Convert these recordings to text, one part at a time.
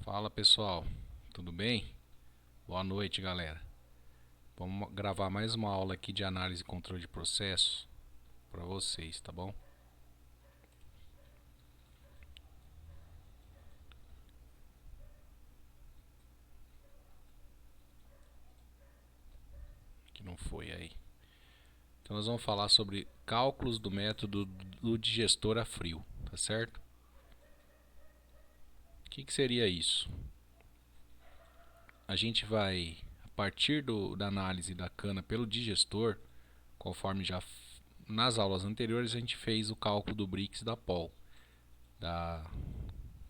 Fala pessoal, tudo bem? Boa noite, galera. Vamos gravar mais uma aula aqui de análise e controle de processos para vocês, tá bom? Que não foi aí. Então nós vamos falar sobre cálculos do método do digestor a frio, tá certo? O que seria isso? A gente vai, a partir da análise da cana pelo digestor, conforme já nas aulas anteriores a gente fez o cálculo do Brix da Pol,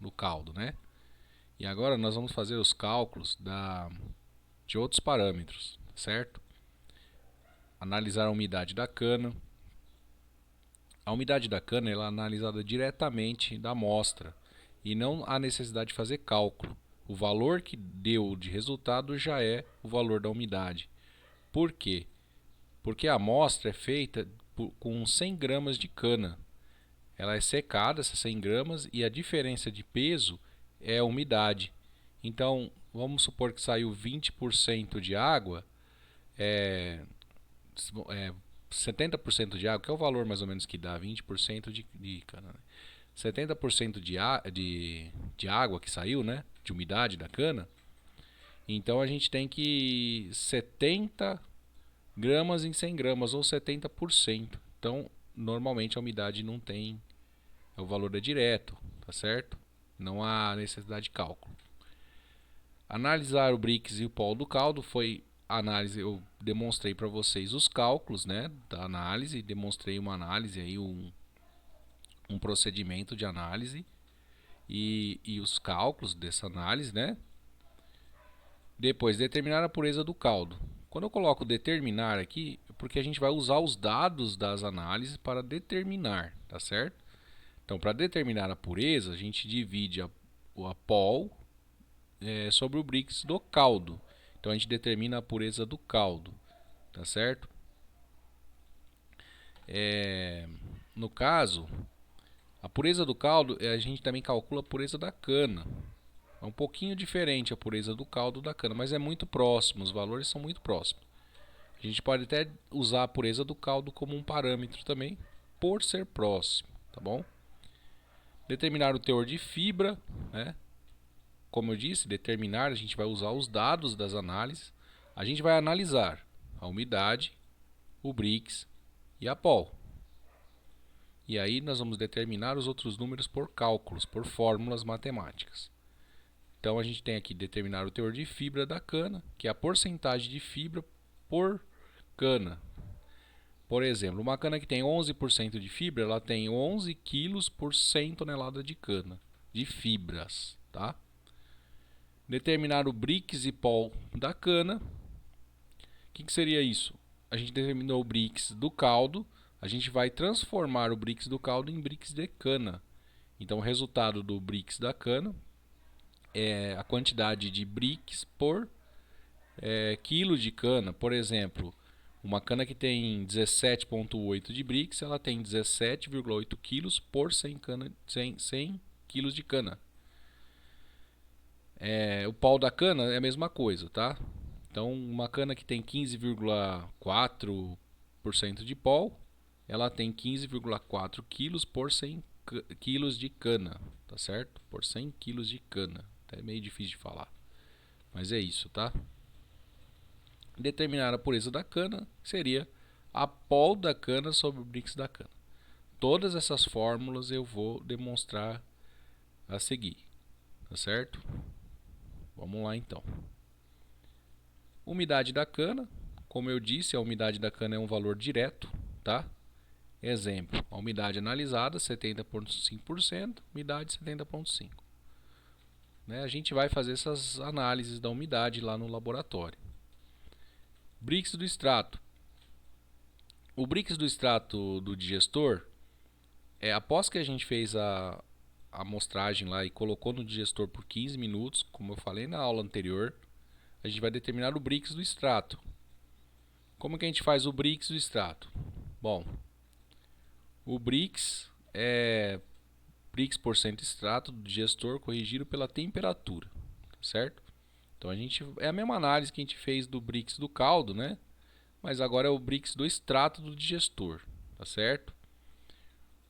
do caldo, né? E agora nós vamos fazer os cálculos de outros parâmetros, certo? Analisar a umidade da cana. A umidade da cana ela é analisada diretamente da amostra e não há necessidade de fazer cálculo. O valor que deu de resultado já é o valor da umidade. Por quê? Porque a amostra é feita com 100 gramas de cana. Ela é secada, essas 100 gramas, e a diferença de peso é a umidade. Então, vamos supor que saiu 20% de água, é, 70% de água, que é o valor mais ou menos que dá, 20% de cana, né? 70% de água que saiu, né? De umidade da cana. Então a gente tem que 70 gramas em 100 gramas, ou 70%. Então, normalmente a umidade não tem, o valor é direto, tá certo? Não há necessidade de cálculo. Analisar o Brix e o polo do caldo foi análise, eu demonstrei para vocês os cálculos, né, da análise, demonstrei uma análise aí, um procedimento de análise e os cálculos dessa análise, né? Depois, determinar a pureza do caldo. Quando eu coloco determinar aqui, é porque a gente vai usar os dados das análises para determinar, tá certo? Então, para determinar a pureza, a gente divide a POL sobre o Brix do caldo. Então, a gente determina a pureza do caldo, tá certo? No caso, a pureza do caldo, a gente também calcula a pureza da cana. É um pouquinho diferente a pureza do caldo da cana, mas é muito próximo, os valores são muito próximos. A gente pode até usar a pureza do caldo como um parâmetro também, por ser próximo, tá bom? Determinar o teor de fibra, né? Como eu disse, determinar, a gente vai usar os dados das análises. A gente vai analisar a umidade, o Brix e a POL. E aí nós vamos determinar os outros números por cálculos, por fórmulas matemáticas. Então a gente tem aqui determinar o teor de fibra da cana, que é a porcentagem de fibra por cana. Por exemplo, uma cana que tem 11% de fibra, ela tem 11 quilos por 100 tonelada de cana, de fibras, tá? Determinar o Brix e Pol da cana. O que seria isso? A gente determinou o Brix do caldo, a gente vai transformar o Brix do caldo em Brix de cana. Então o resultado do Brix da cana é a quantidade de Brix por quilo de cana. Por exemplo, uma cana que tem 17,8 de Brix, ela tem 17,8 quilos por 100 quilos de cana. O pau da cana é a mesma coisa, tá? Então, uma cana que tem 15,4% de pau, ela tem 15,4 quilos por 100 quilos de cana, tá certo? Por 100 quilos de cana. É meio difícil de falar, mas é isso, tá? Determinar a pureza da cana seria a pol da cana sobre o Brix da cana. Todas essas fórmulas eu vou demonstrar a seguir, tá certo? Vamos lá então. Umidade da cana, como eu disse, a umidade da cana é um valor direto, tá? Exemplo, a umidade analisada 70,5%, umidade 70,5%. Né? A gente vai fazer essas análises da umidade lá no laboratório. Brix do extrato. O Brix do extrato do digestor, após que a gente fez a amostragem lá e colocou no digestor por 15 minutos, como eu falei na aula anterior, a gente vai determinar o Brix do extrato. Como que a gente faz o Brix do extrato? Bom, o Brix é Brix por cento extrato do digestor corrigido pela temperatura. certo? Então é a mesma análise que a gente fez do Brix do caldo, né? Mas agora é o Brix do extrato do digestor, tá certo?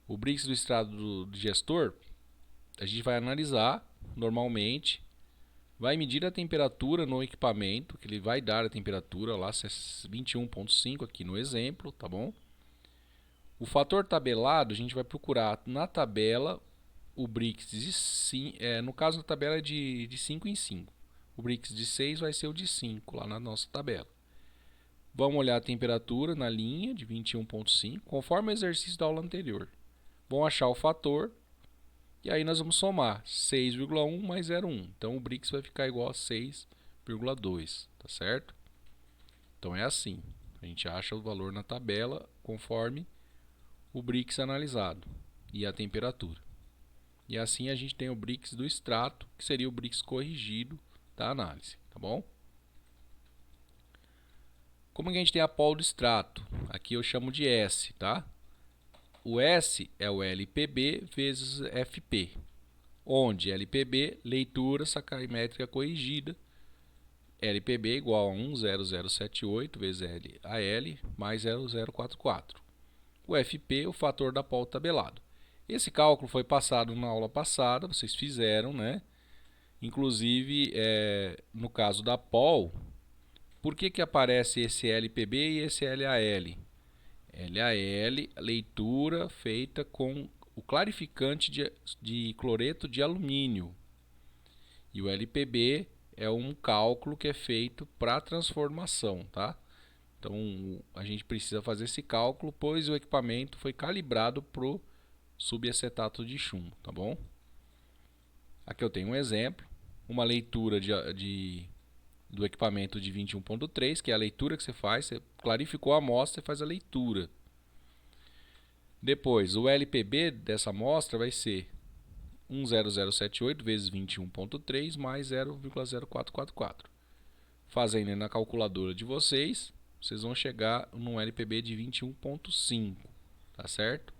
O Brix do extrato do digestor, a gente vai analisar normalmente, vai medir a temperatura no equipamento, que ele vai dar a temperatura lá, 21,5 aqui no exemplo, tá bom? O fator tabelado, a gente vai procurar na tabela o Brix no caso da tabela é de 5 em 5. O Brix de 6 vai ser o de 5 lá na nossa tabela. Vamos olhar a temperatura na linha de 21,5, conforme o exercício da aula anterior. Vamos achar o fator e aí nós vamos somar 6,1 mais 0,1. Então o Brix vai ficar igual a 6,2, tá certo? Então é assim. A gente acha o valor na tabela conforme o Brix analisado e a temperatura. E assim a gente tem o Brix do extrato, que seria o Brix corrigido da análise, tá bom? Como que a gente tem a pol do extrato? Aqui eu chamo de S, tá? O S é o LPB vezes FP, onde LPB, leitura sacarimétrica corrigida, LPB é igual a 10078 vezes LAL mais 0044. O FP, o fator da pol tabelado. Esse cálculo foi passado na aula passada, vocês fizeram, né? Inclusive, no caso da pol, por que aparece esse LPB e esse LAL? LAL, leitura feita com o clarificante de cloreto de alumínio. E o LPB é um cálculo que é feito para transformação, tá? Então, a gente precisa fazer esse cálculo, pois o equipamento foi calibrado para o subacetato de chumbo, tá bom? Aqui eu tenho um exemplo, uma leitura do equipamento de 21.3, que é a leitura que você faz, você clarificou a amostra e faz a leitura. Depois, o LPB dessa amostra vai ser 10078 vezes 21.3 mais 0,0444. Fazendo na calculadora de vocês, vocês vão chegar num LPB de 21.5, tá certo?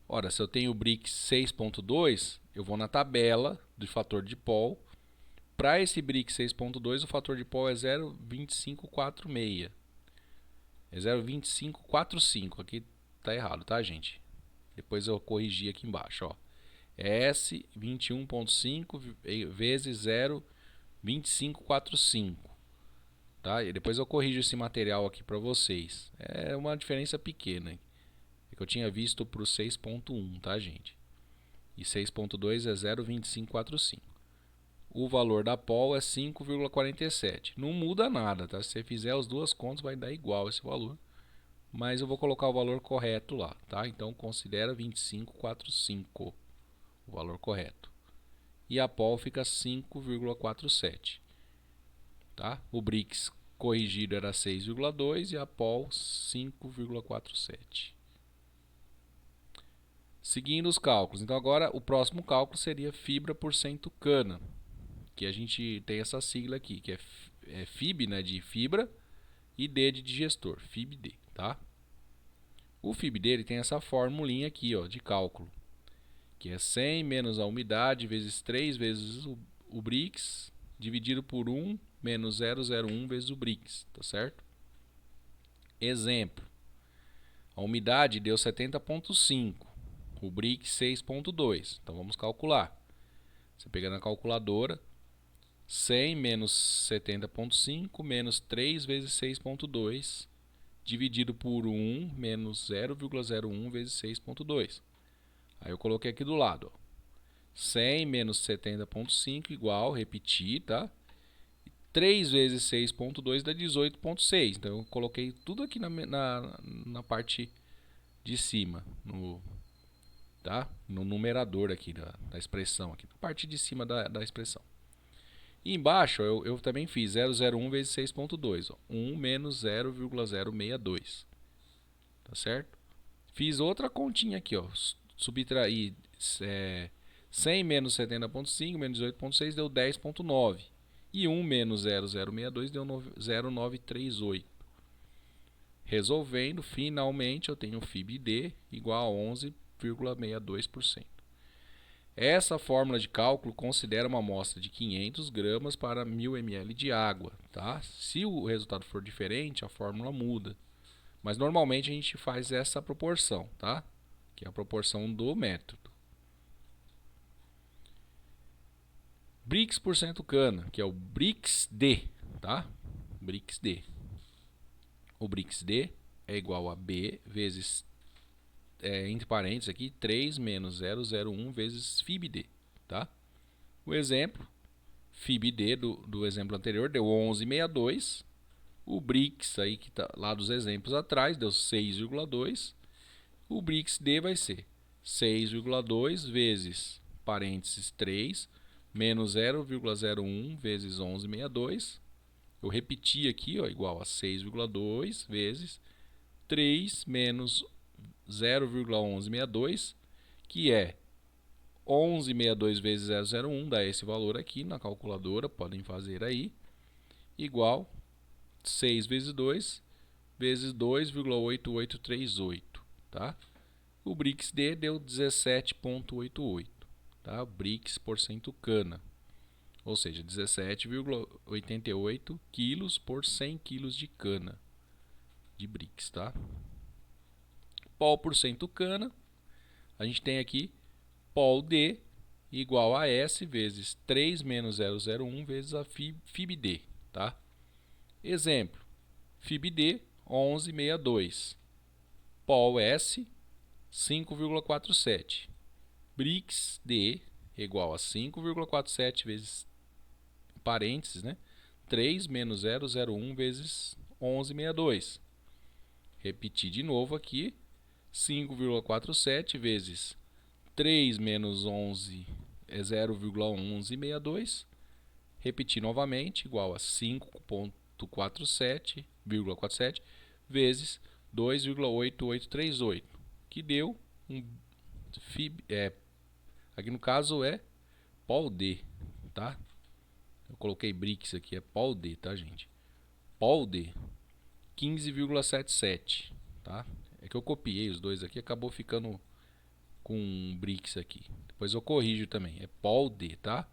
Ora, se eu tenho o Brix 6.2, eu vou na tabela do fator de pol. Para esse Brix 6.2, o fator de pol é 0,2546. É 0,2545. Aqui tá errado, tá, gente? Depois eu corrigi aqui embaixo, ó. É S 21.5 vezes 0,2545. Tá? E depois eu corrijo esse material aqui para vocês. É uma diferença pequena. É que eu tinha visto para o 6.1, tá, gente? E 6.2 é 0,2545. O valor da pol é 5,47. Não muda nada, tá? Se você fizer as duas contas, vai dar igual esse valor. Mas eu vou colocar o valor correto lá, tá? Então considera 25,45 o valor correto. E a pol fica 5,47. Tá? O Brix corrigido era 6,2 e a pol 5,47. Seguindo os cálculos. Então agora o próximo cálculo seria fibra por cento cana, que a gente tem essa sigla aqui, que é FIB, né, de fibra, e D de digestor, FIB-D, tá? O FIB-D ele tem essa formulinha aqui, ó, de cálculo, que é 100 menos a umidade vezes 3 vezes o Brix, dividido por 1 menos 0,01 vezes o Brix, tá certo? Exemplo, a umidade deu 70,5, o Brix 6,2, então vamos calcular. Você pega na calculadora, 100 menos 70,5 menos 3 vezes 6,2 dividido por 1 menos 0,01 vezes 6,2. Aí eu coloquei aqui do lado, ó. 100 menos 70,5 igual, repetir, tá? 3 vezes 6,2 dá 18,6. Então eu coloquei tudo aqui na parte de cima, tá? No numerador aqui da expressão, aqui, na parte de cima da expressão. E embaixo eu também fiz 0,01 vezes 6,2. 1 menos 0,062. Tá certo? Fiz outra continha aqui, ó. Subtrair 100 menos 70,5 menos 18,6 deu 10,9. E 1 menos 0,062 deu 0,938. Resolvendo, finalmente eu tenho FIB-D igual a 11,62%. Essa fórmula de cálculo considera uma amostra de 500 gramas para 1000 ml de água, tá? Se o resultado for diferente, a fórmula muda. Mas normalmente a gente faz essa proporção, tá? Que é a proporção do método. Brix por cento cana, que é o Brix-D, tá? Brix-D. O Brix-D é igual a B vezes, entre parênteses aqui, 3 menos 001 vezes FIB-D, tá? O exemplo, FIB-D do exemplo anterior deu 11,62. O Brix, aí que tá lá dos exemplos atrás, deu 6,2. O Brix-D vai ser 6,2 vezes, parênteses, 3, menos 0,01 vezes 11,62. Eu repeti aqui, ó, igual a 6,2 vezes 3 menos 0,1162, que é 11,62 vezes 001, dá esse valor aqui na calculadora, podem fazer aí, igual 6 vezes 2 vezes 2,8838, tá? O Brix-D deu 17,88, tá? Brix por cento cana, ou seja, 17,88 quilos por 100 quilos de cana de Brix, tá? Pol por cento cana, a gente tem aqui Pol-D igual a S vezes 3 menos 001 vezes a FIB-D, tá? Exemplo, FIB-D 11,62, Pol-S 5,47, Brix-D igual a 5,47 vezes, parênteses, né? 3 menos 001 vezes 11,62. Repetir de novo aqui, 5,47 vezes 3 menos 11 é 0,1162. Repetir novamente, igual a 5,47 vezes 2,8838, que deu um FIB, aqui no caso é Pol-D, tá? Eu coloquei Brix aqui, é Pol-D, tá, gente? Pol-D 15,77, tá? É que eu copiei os dois aqui, acabou ficando com um Brix aqui. Depois eu corrijo também, é Pol-D, tá?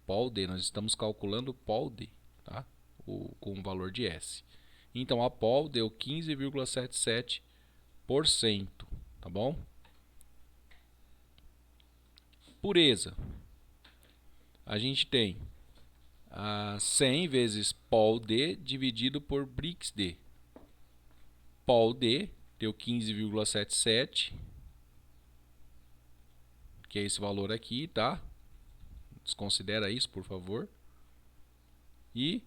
Pol-D, nós estamos calculando Pol-D, tá? Com o valor de S. Então a Pol deu 15,77%, tá bom? Pureza. A gente tem 100 vezes Pol-D dividido por Brix-D. Pol-D deu 15,77, que é esse valor aqui, tá? Desconsidera isso, por favor. E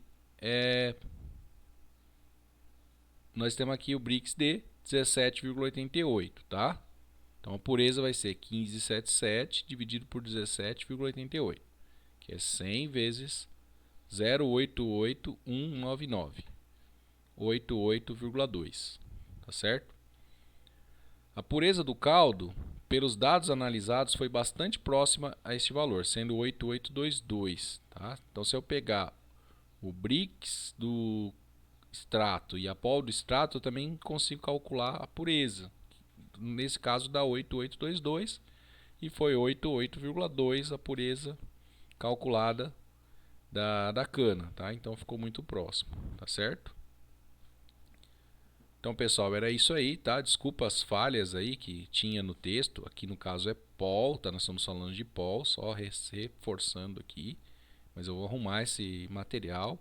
nós temos aqui o Brix-D 17,88, tá? Então a pureza vai ser 15,77 dividido por 17,88, que é 100 vezes 0,88199, 88,2, tá certo? A pureza do caldo, pelos dados analisados, foi bastante próxima a este valor, sendo 8822, tá? Então se eu pegar o Brix do extrato e a Pol do extrato, eu também consigo calcular a pureza. Nesse caso dá 8822 e foi 88,2 a pureza calculada da cana, tá? Então ficou muito próximo, tá certo? Então, pessoal, era isso aí, tá? Desculpa as falhas aí que tinha no texto. Aqui no caso é Pol, tá? Nós estamos falando de Pol, só reforçando aqui. Mas eu vou arrumar esse material.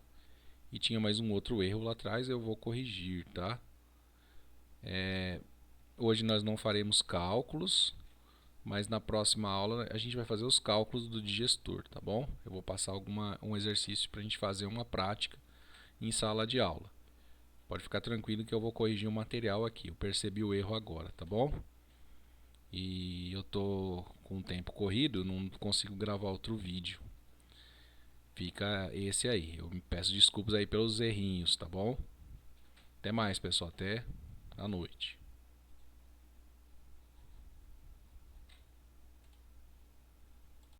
E tinha mais um outro erro lá atrás, eu vou corrigir, tá? Hoje nós não faremos cálculos, mas na próxima aula a gente vai fazer os cálculos do digestor, tá bom? Eu vou passar um exercício para a gente fazer uma prática em sala de aula. Pode ficar tranquilo que eu vou corrigir o material aqui. Eu percebi o erro agora, tá bom? E eu tô com o tempo corrido, não consigo gravar outro vídeo. Fica esse aí. Eu me peço desculpas aí pelos errinhos, tá bom? Até mais, pessoal. Até à noite.